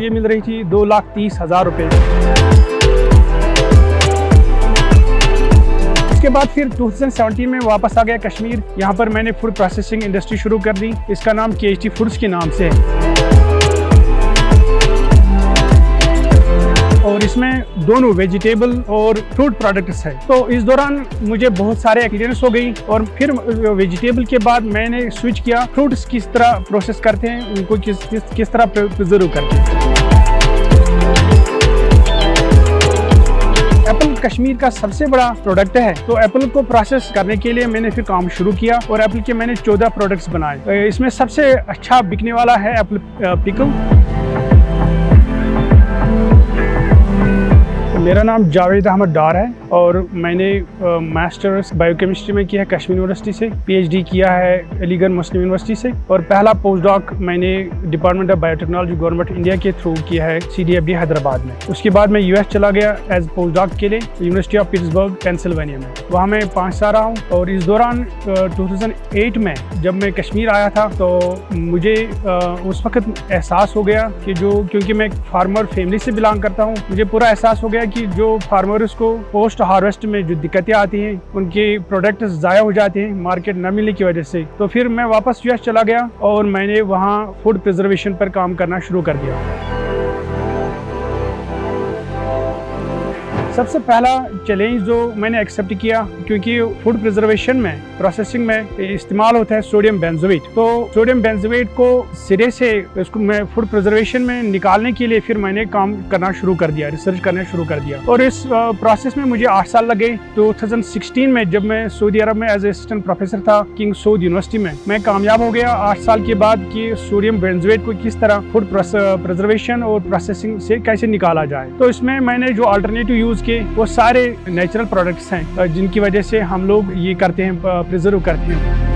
मुझे मिल रही थी 2,30,000 रुपये। उसके बाद फिर 2017 में वापस आ गया कश्मीर। यहाँ पर मैंने फूड प्रोसेसिंग इंडस्ट्री शुरू कर दी। इसका नाम KHT फूड्स के नाम से है और इसमें दोनों वेजिटेबल और फ्रूट प्रोडक्ट्स है। तो इस दौरान मुझे बहुत सारे एक्सपीरियंस हो गई और फिर वेजिटेबल के बाद मैंने स्विच किया फ्रूट्स किस तरह प्रोसेस करते हैं, उनको किस तरह प्रिजर्व करते हैं। एप्पल कश्मीर का सबसे बड़ा प्रोडक्ट है, तो एप्पल को प्रोसेस करने के लिए मैंने फिर काम शुरू किया और एप्पल के मैंने 14 प्रोडक्ट्स बनाए। इसमें सबसे अच्छा बिकने वाला है एप्पल पिकल। मेरा नाम जावेद अहमद डार है और मैंने मास्टर्स बायोकेमिस्ट्री में किया है कश्मीर यूनिवर्सिटी से, PhD किया है अलीगढ़ मुस्लिम यूनिवर्सिटी से और पहला पोस्ट डॉक मैंने department of biotechnology government India के थ्रू किया है CDFD हैदराबाद में। उसके बाद मैं US चला गया एज पोस्ट डॉक के लिए यूनिवर्सिटी ऑफ पिट्सबर्ग पेंसिल्वेनिया में। वहाँ मैं 5 साल रहा हूँ और इस दौरान 2008 में जब मैं कश्मीर आया था तो मुझे उस वक्त एहसास हो गया कि क्योंकि मैं फार्मर फैमिली से बिलोंग करता हूँ, मुझे पूरा एहसास हो गया कि जो फार्मर्स को पोस्ट हार्वेस्ट में जो दिक्कतें आती हैं, उनके प्रोडक्ट्स ज़ाया हो जाते हैं मार्केट न मिलने की वजह से। तो फिर मैं वापस US चला गया और मैंने वहाँ फूड प्रिजर्वेशन पर काम करना शुरू कर दिया। सबसे पहला चैलेंज जो मैंने एक्सेप्ट किया, क्योंकि फूड प्रिजर्वेशन में प्रोसेसिंग में इस्तेमाल होता है सोडियम बेंजोएट, तो सोडियम बेंजोएट को सिरे से उसको मैं फूड प्रिजर्वेशन में निकालने के लिए फिर मैंने काम करना शुरू कर दिया, रिसर्च करना शुरू कर दिया और इस प्रोसेस में मुझे 8 साल लगे। 2016 में जब मैं सऊदी अरब में एज असिस्टेंट प्रोफेसर था किंग सऊद यूनिवर्सिटी में, मैं कामयाब हो गया 8 साल के बाद कि सोडियम बेंजोएट को किस तरह फूड प्रिजर्वेशन और प्रोसेसिंग से कैसे निकाला जाए। तो इसमें मैंने जो अल्टरनेटिव यूज के वो सारे नेचुरल प्रोडक्ट्स हैं जिनकी वजह से हम लोग ये करते हैं, प्रिजर्व करते हैं।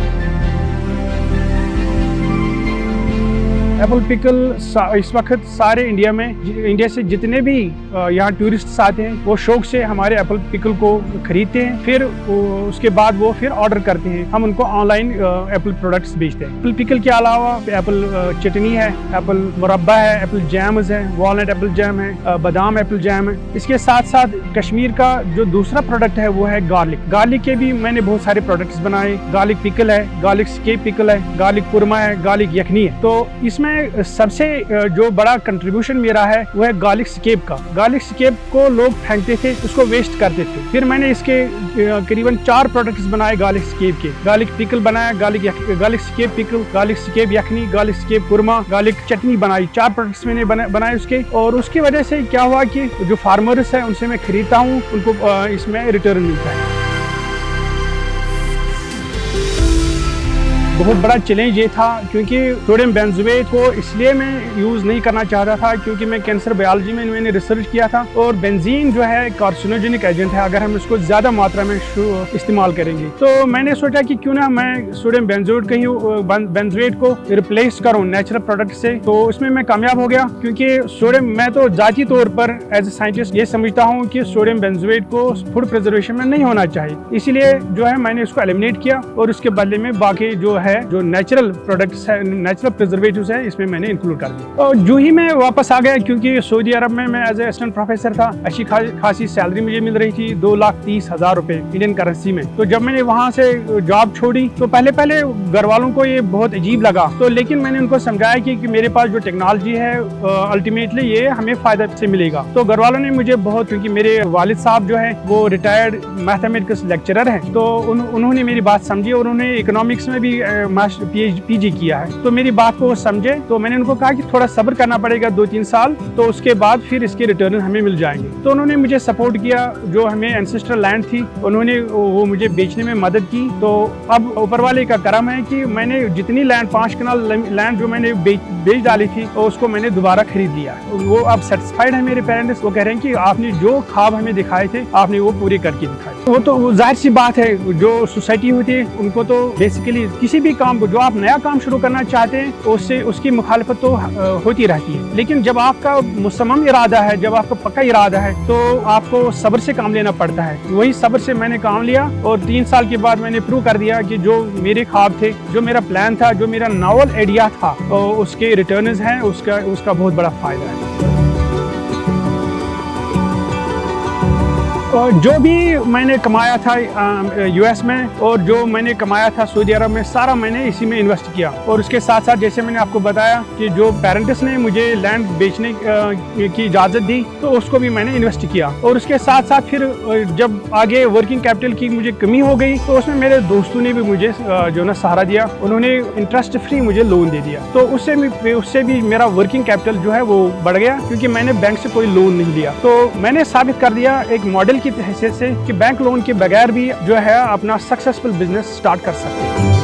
एप्पल पिकल इस वक्त सारे इंडिया से जितने भी यहाँ टूरिस्ट आते हैं वो शौक से हमारे एप्पल पिकल को खरीदते हैं, फिर उसके बाद वो फिर ऑर्डर करते हैं। हम उनको ऑनलाइन एप्पल प्रोडक्ट्स बेचते हैं। एप्पल पिकल के अलावा एप्पल चटनी है, एप्पल मुरब्बा है, एप्पल जैम्स है, वॉलनट एप्पल जैम है, बादाम एप्पल जैम है। इसके साथ साथ कश्मीर का जो दूसरा प्रोडक्ट है वो है गार्लिक। गार्लिक के भी मैंने बहुत सारे प्रोडक्ट्स बनाए। गार्लिक पिकल है, गार्लिक स्केप पिकल है, गार्लिक कुरमा है, गार्लिक यखनी है। तो इसमें सबसे जो बड़ा कंट्रीब्यूशन मेरा है वो है गार्लिक स्केप का। गार्लिक स्केप को लोग फेंकते थे, उसको वेस्ट करते थे। फिर मैंने इसके करीबन 4 प्रोडक्ट्स बनाए गार्लिक स्केप के। गार्लिक पिकल बनाया, garlic scape pickle, garlic scape yakhni, garlic scape korma, garlic chutney बनाई। 4 प्रोडक्ट्स मैंने बनाए उसके, और उसकी वजह से क्या हुआ कि जो फार्मर्स हैं उनसे मैं खरीदता हूँ, उनको इसमें रिटर्न मिलता है। बहुत बड़ा चैलेंज ये था क्योंकि सोडियम बेंजोएट को इसलिए मैं यूज़ नहीं करना चाहता था क्योंकि मैं कैंसर बायोलॉजी में मैंने रिसर्च किया था और बेंजीन जो है कार्सिनोजेनिक एजेंट है। अगर हम इसको ज़्यादा मात्रा में इस्तेमाल करेंगे तो मैंने सोचा कि क्यों ना मैं सोडियम बेंजोएट को रिप्लेस करूँ नेचुरल प्रोडक्ट से। तो इसमें मैं कामयाब हो गया क्योंकि सोडियम, मैं तो ज़ाती तौर पर एज ए साइंटिस्ट ये समझता हूँ कि सोडियम बेंजोएट को फूड प्रिजर्वेशन में नहीं होना चाहिए, इसीलिए जो है मैंने इसको एलिमिनेट किया और उसके बदले में बाकी जो नेचुरल प्रोडक्ट्स है, नेचुरल प्रिजर्वेटिव्स है, इसमें मैंने इंक्लूड कर दिया। और जो ही मैं वापस आ गया क्योंकि सऊदी अरब में मैं एज ए असिस्टेंट प्रोफेसर था, अच्छी खासी सैलरी मुझे मिल रही थी 2,30,000 रुपए इंडियन करेंसी में। तो जब मैंने वहाँ से जॉब छोड़ी तो पहले घर वालों को ये बहुत अजीब लगा, तो लेकिन मैंने उनको समझाया कि मेरे पास जो टेक्नोलॉजी है अल्टीमेटली ये हमें फायदा से मिलेगा। तो घर वालों ने मुझे बहुत, क्योंकि मेरे वालिद साहब जो है वो रिटायर्ड मैथमेटिक्स लेक्चरर है, तो उन्होंने मेरी बात समझी और उन्होंने इकोनॉमिक्स में भी PG किया है। तो मेरी बात को वो समझे, तो मैंने उनको कहा कि थोड़ा सब्र करना पड़ेगा 2-3 साल, तो उसके बाद फिर इसके रिटर्न हमें मिल जाएंगे। तो उन्होंने मुझे सपोर्ट किया, जो हमें एंसेस्ट्रल लैंड थी उन्होंने वो मुझे बेचने में मदद की। तो अब ऊपर वाले का करम है कि मैंने जितनी लैंड 5 कनाल लैंड जो मैंने बेच डाली थी तो उसको मैंने दोबारा खरीद लिया। वो अब सेटिस्फाइड है मेरे पेरेंट्स, वो कह रहे हैं कि आपने जो ख्वाब हमें दिखाए थे आपने वो पूरे करके दिखाए। वो तो जाहिर सी बात है, जो सोसाइटी होती है उनको तो बेसिकली किसी भी काम को, जो आप नया काम शुरू करना चाहते हैं उसकी मुखालफत तो होती रहती है, लेकिन जब आपका मुसम्मम इरादा है, जब आपका पक्का इरादा है तो आपको सब्र से काम लेना पड़ता है। वही सब्र से मैंने काम लिया और 3 साल के बाद मैंने प्रूव कर दिया कि जो मेरे ख्वाब थे, जो मेरा प्लान था, जो मेरा नॉवल आइडिया था, उसके रिटर्न्स हैं, उसका बहुत बड़ा फायदा है। जो भी मैंने कमाया था यूएस में और जो मैंने कमाया था सऊदी अरब में, सारा मैंने इसी में इन्वेस्ट किया। और उसके साथ साथ जैसे मैंने आपको बताया कि जो पेरेंट्स ने मुझे लैंड बेचने की इजाज़त दी तो उसको भी मैंने इन्वेस्ट किया। और उसके साथ साथ फिर जब आगे वर्किंग कैपिटल की मुझे कमी हो गई तो उसमें मेरे दोस्तों ने भी मुझे जो ना सहारा दिया, उन्होंने इंटरेस्ट फ्री मुझे लोन दे दिया। तो उससे भी मेरा वर्किंग कैपिटल जो है वो बढ़ गया, क्योंकि मैंने बैंक से कोई लोन नहीं लिया। तो मैंने साबित कर दिया एक मॉडल की हैसियत से कि बैंक लोन के बगैर भी जो है अपना सक्सेसफुल बिजनेस स्टार्ट कर सकते हैं।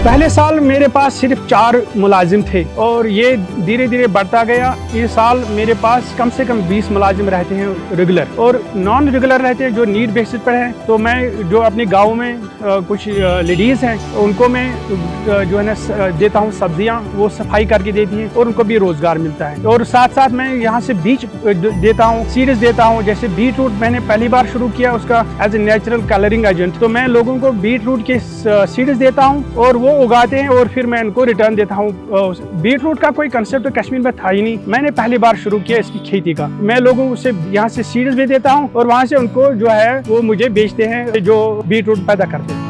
पहले साल मेरे पास सिर्फ 4 मुलाजिम थे और ये धीरे धीरे बढ़ता गया। इस साल मेरे पास कम से कम 20 मुलाजिम रहते हैं रेगुलर, और नॉन रेगुलर रहते हैं जो नीड बेसिस पर है। तो मैं जो अपने गाँव में कुछ लेडीज़ हैं उनको मैं जो है ना देता हूँ सब्जियाँ, वो सफाई करके देती हैं और उनको भी रोज़गार मिलता है। और साथ साथ मैं यहाँ से बीज देता हूँ, सीड्स देता हूँ। जैसे बीट रूट मैंने पहली बार शुरू किया उसका as a natural colouring agent. तो मैं लोगों को बीट रूट के सीड्स देता हूँ और वो उगाते हैं और फिर मैं इनको रिटर्न देता हूँ। बीट रूट का कोई कंसेप्ट तो कश्मीर में था ही नहीं, मैंने पहली बार शुरू किया इसकी खेती का। मैं लोगों से यहाँ से सीड्स भी देता हूँ और वहाँ से उनको जो है वो मुझे बेचते हैं जो बीट रूट पैदा करते हैं।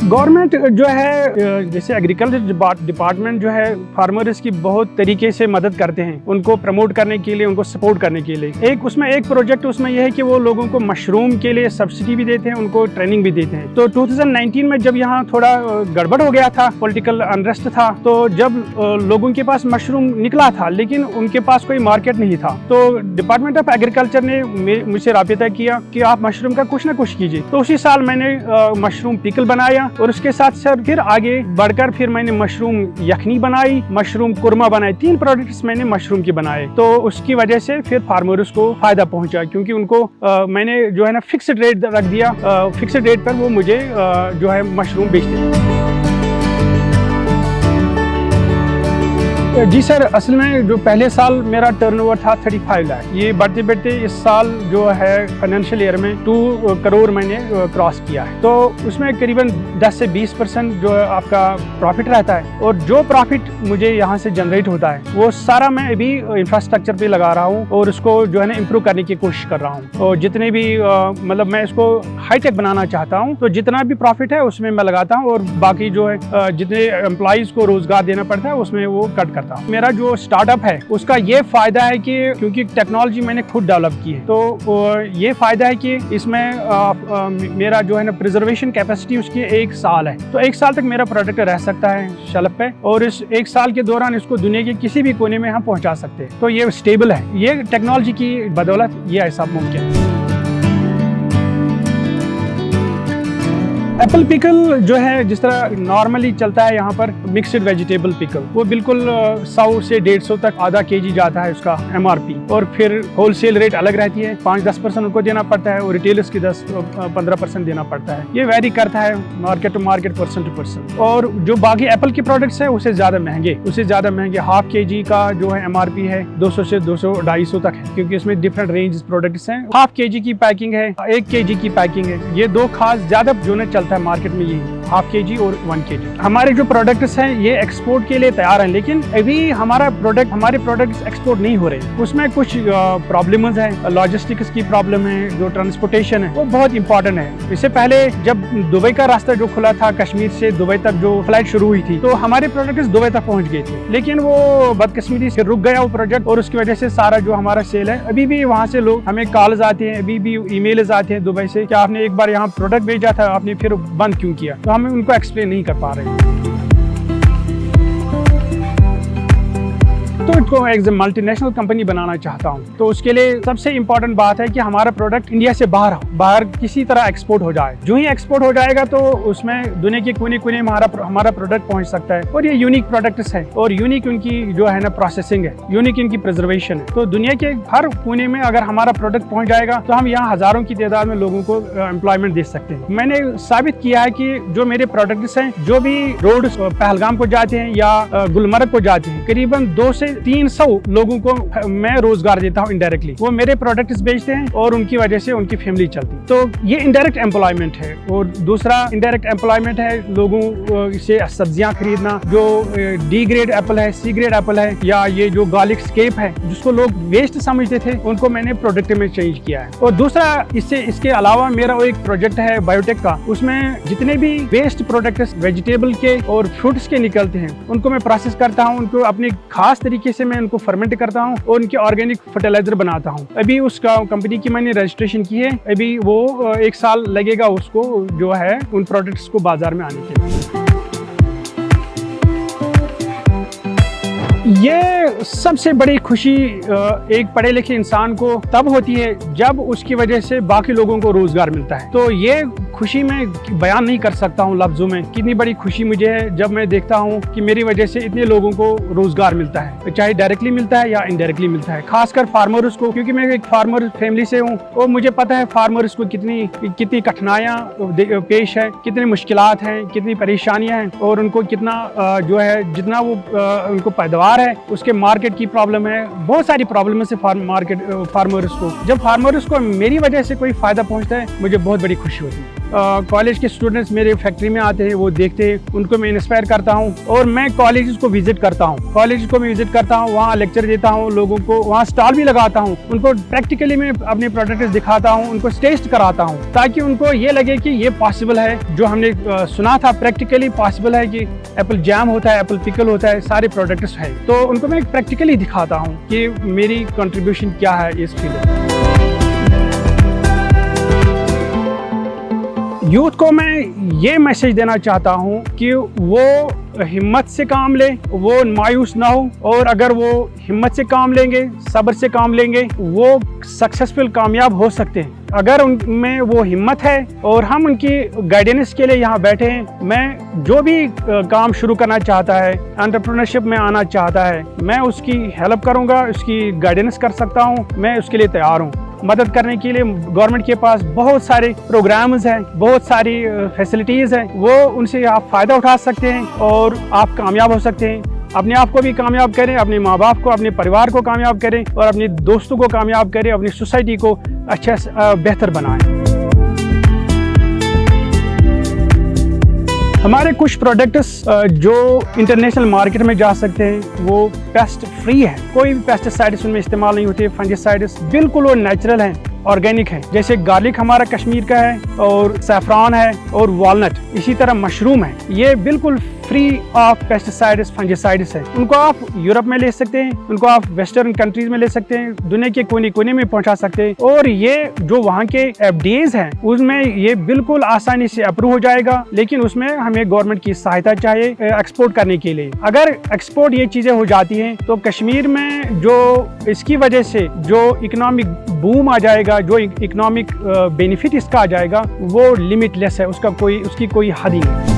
गवर्नमेंट जो है जैसे एग्रीकल्चर डिपार्टमेंट जो है फार्मर्स की बहुत तरीके से मदद करते हैं, उनको प्रमोट करने के लिए, उनको सपोर्ट करने के लिए। एक प्रोजेक्ट उसमें यह है कि वो लोगों को मशरूम के लिए सब्सिडी भी देते हैं, उनको ट्रेनिंग भी देते हैं। तो 2019 में जब यहाँ थोड़ा गड़बड़ हो गया था, पॉलिटिकल अनरेस्ट था, तो जब लोगों के पास मशरूम निकला था लेकिन उनके पास कोई मार्केट नहीं था, तो डिपार्टमेंट ऑफ एग्रीकल्चर ने मुझसे राब्ता किया कि आप मशरूम का कुछ ना कुछ कीजिए। तो उसी साल मैंने मशरूम पिकल बनाया और उसके साथ साथ फिर आगे बढ़कर फिर मैंने मशरूम यखनी बनाई, मशरूम कुरमा बनाई। 3 प्रोडक्ट्स मैंने मशरूम के बनाए। तो उसकी वजह से फिर फार्मर्स को फायदा पहुंचा, क्योंकि उनको मैंने जो है ना फिक्स्ड रेट रख दिया। फिक्स्ड रेट पर वो मुझे जो है मशरूम बेचते हैं। जी सर, असल में जो पहले साल मेरा टर्नओवर था 35 लाख, ये बढ़ते बढ़ते इस साल जो है फाइनेंशियल ईयर में 2 करोड़ मैंने क्रॉस किया है। तो उसमें करीबन 10 से 20% जो आपका प्रॉफिट रहता है, और जो प्रॉफिट मुझे यहाँ से जनरेट होता है वो सारा मैं अभी इंफ्रास्ट्रक्चर पे लगा रहा हूँ और उसको जो है ना इम्प्रूव करने की कोशिश कर रहा हूँ। और जितने भी मतलब मैं इसको हाईटेक बनाना चाहता हूँ, तो जितना भी प्रॉफिट है उसमें मैं लगाता हूँ और बाकी जो है जितने एम्प्लॉइज को रोजगार देना पड़ता है उसमें वो कट करता हूँ। मेरा जो स्टार्टअप है उसका ये फायदा है कि क्योंकि टेक्नोलॉजी मैंने खुद डेवलप की है, तो ये फायदा है कि इसमें मेरा जो है ना प्रिजर्वेशन कैपेसिटी उसकी 1 साल है। तो 1 साल तक मेरा प्रोडक्ट रह सकता है शेल्फ पे, और इस 1 साल के दौरान इसको दुनिया के किसी भी कोने में हम पहुंचा सकते हैं। तो ये स्टेबल है, ये टेक्नोलॉजी की बदौलत ये ऐसा मुमकिन है। एप्पल पिकल जो है जिस तरह नॉर्मली चलता है यहाँ पर मिक्सड वेजिटेबल पिकल, वो बिल्कुल 100 से 150 तक आधा केजी जाता है उसका MRP, और फिर होलसेल रेट अलग रहती है, 5-10% उनको देना पड़ता है और रिटेलर्स की 10-15% देना पड़ता है। ये वेरी करता है market to market, person to person. और जो बाकी एप्पल के प्रोडक्ट्स है उससे ज़्यादा महंगे हाफ केजी का जो है MRP है 200 से 200-250 तक है, क्योंकि इसमें डिफरेंट रेंज प्रोडक्ट्स हैं। हाफ केजी की पैकिंग है, 1 केजी की पैकिंग है। ये 2 खास ज़्यादा जो है चलता है मार्केट में, यही हाफ केजी और 1 केजी। हमारे जो प्रोडक्ट्स हैं ये एक्सपोर्ट के लिए तैयार हैं, लेकिन अभी हमारे प्रोडक्ट्स एक्सपोर्ट नहीं हो रहे। उसमें कुछ प्रॉब्लम्स हैं, लॉजिस्टिक्स की प्रॉब्लम है, जो ट्रांसपोर्टेशन है वो बहुत इंपॉर्टेंट है। इससे पहले जब दुबई का रास्ता जो खुला था, कश्मीर से दुबई तक जो फ्लाइट शुरू हुई थी, तो हमारे प्रोडक्ट्स दुबई तक पहुंच गए थे, लेकिन वो बदकिस्मती से रुक गया वो प्रोजेक्ट, और उसकी वजह से सारा जो हमारा सेल है, अभी भी वहाँ से लोग हमें कॉल्स आते हैं, अभी भी ईमेल्स आते हैं दुबई से कि आपने एक बार यहाँ प्रोडक्ट भेजा था, आपने फिर बंद क्यों किया। तो हम उनको एक्सप्लेन नहीं कर पा रहे हैं। तो इसको एक मल्टीनेशनल कंपनी बनाना चाहता हूँ, तो उसके लिए सबसे इम्पोर्टेंट बात है कि हमारा प्रोडक्ट इंडिया से बाहर किसी तरह एक्सपोर्ट हो जाए। जो ही एक्सपोर्ट हो जाएगा तो उसमें दुनिया के कोने में हमारा प्रोडक्ट पहुँच सकता है। और ये यूनिक प्रोडक्ट्स है, और यूनिक उनकी जो है ना प्रोसेसिंग है, यूनिक इनकी प्रिजर्वेशन है। तो दुनिया के हर कोने में अगर हमारा प्रोडक्ट पहुँच जाएगा तो हम यहाँ हजारों की तादाद में लोगों को एम्प्लॉयमेंट दे सकते हैं। मैंने साबित किया है कि जो मेरे प्रोडक्ट्स हैं, जो भी रोड पहलगाम को जाते हैं या गुलमर्ग को जाते हैं, करीबन 2 से 300 लोगों को मैं रोजगार देता हूँ इनडायरेक्टली। वो मेरे प्रोडक्ट्स बेचते हैं और उनकी वजह से उनकी फैमिली चलती है। तो ये इनडायरेक्ट एम्प्लॉयमेंट है। और दूसरा इनडायरेक्ट एम्प्लॉयमेंट है लोगों से सब्जियां खरीदना। जो डी ग्रेड एप्पल है, सी ग्रेड एप्पल है, या ये जो गार्लिक स्केप है जिसको लोग वेस्ट समझते थे, उनको मैंने प्रोडक्ट में चेंज किया है। और दूसरा इसके अलावा मेरा एक प्रोजेक्ट है बायोटेक का, उसमें जितने भी वेस्ट प्रोडक्ट्स वेजिटेबल के और फ्रूट्स के निकलते हैं उनको मैं प्रोसेस करता हूँ, उनको अपने खास तरीके से मैं उनको फर्मेंट करता हूँ और उनके ऑर्गेनिक फर्टिलाइजर बनाता हूँ। अभी उस कंपनी की मैंने रजिस्ट्रेशन की है, अभी वो 1 साल लगेगा उसको जो है उन प्रोडक्ट्स को बाजार में आने के लिए। ये सबसे बड़ी खुशी एक पढ़े लिखे इंसान को तब होती है जब उसकी वजह से बाकी लोगों को रोजगार मिलता है। तो ये खुशी मैं बयान नहीं कर सकता हूँ लफ्जों में। कितनी बड़ी खुशी मुझे है जब मैं देखता हूँ कि मेरी वजह से इतने लोगों को रोजगार मिलता है, चाहे डायरेक्टली मिलता है या इनडायरेक्टली मिलता है। खासकर फार्मर्स को, क्योंकि मैं एक फार्मर फैमिली से हूँ और मुझे पता है फार्मर्स को कितनी कठिनाइयाँ पेश है, कितनी मुश्किलात हैं, कितनी परेशानियाँ हैं, और उनको कितना जो है जितना वो उनको पैदावार है उसके मार्केट की प्रॉब्लम है। बहुत सारी प्रॉब्लम है फार्मर्स को। जब फार्मर्स को मेरी वजह से कोई फायदा पहुँचता है मुझे बहुत बड़ी खुशी होती है। कॉलेज के स्टूडेंट्स मेरे फैक्ट्री में आते हैं, वो देखते हैं, उनको मैं इंस्पायर करता हूँ और मैं कॉलेज को विजिट करता हूँ, वहाँ लेक्चर देता हूँ लोगों को, वहाँ स्टॉल भी लगाता हूँ, उनको प्रैक्टिकली मैं अपने प्रोडक्ट्स दिखाता हूँ, उनको टेस्ट कराता हूँ ताकि उनको ये लगे कि ये पॉसिबल है। जो हमने सुना था प्रैक्टिकली पॉसिबल है कि एप्पल जैम होता है, एप्पल पिकल होता है, सारे प्रोडक्ट्स है। तो उनको मैं प्रैक्टिकली दिखाता हूँ कि मेरी कंट्रीब्यूशन क्या है इस फील्ड में। यूथ को मैं ये मैसेज देना चाहता हूँ कि वो हिम्मत से काम ले, वो मायूस ना हो, और अगर वो हिम्मत से काम लेंगे, सब्र से काम लेंगे, वो सक्सेसफुल कामयाब हो सकते हैं। अगर उनमें वो हिम्मत है और हम उनकी गाइडेंस के लिए यहाँ बैठे हैं। मैं जो भी काम शुरू करना चाहता है, एंटरप्रेन्योरशिप में आना चाहता है, मैं उसकी हेल्प करूँगा, उसकी गाइडेंस कर सकता हूँ, मैं उसके लिए तैयार हूँ। मदद करने के लिए गवर्नमेंट के पास बहुत सारे प्रोग्राम्स हैं, बहुत सारी फैसिलिटीज़ हैं, वो उनसे आप फ़ायदा उठा सकते हैं और आप कामयाब हो सकते हैं। अपने आप को भी कामयाब करें, अपने माँ बाप को, अपने परिवार को कामयाब करें और अपने दोस्तों को कामयाब करें, अपनी सोसाइटी को अच्छा बेहतर बनाएं। हमारे कुछ प्रोडक्ट्स जो इंटरनेशनल मार्केट में जा सकते हैं वो पेस्ट फ्री है, कोई भी पेस्टिसाइड्स उनमें इस्तेमाल नहीं होते, फंगिसाइड्स, बिल्कुल वो नेचुरल है, ऑर्गेनिक है। जैसे गार्लिक हमारा कश्मीर का है और सैफरान है और वॉलनट, इसी तरह मशरूम है, ये बिल्कुल फ्री ऑफ पेस्टिसाइड्स, फंगिसाइड्स है। उनको आप यूरोप में ले सकते हैं, उनको आप वेस्टर्न कंट्रीज में ले सकते हैं, दुनिया के कोने कोने में पहुंचा सकते हैं, और ये जो वहाँ के एफडीएज हैं उसमें ये बिल्कुल आसानी से अप्रूव हो जाएगा। लेकिन उसमें हमें गवर्नमेंट की सहायता चाहिए एक्सपोर्ट करने के लिए। अगर एक्सपोर्ट ये चीजें हो जाती हैं तो कश्मीर में जो इसकी वजह से जो इकोनॉमिक बूम आ जाएगा, जो इकोनॉमिक बेनिफिट इसका आ जाएगा वो लिमिटलेस है, उसकी कोई हद ही नहीं।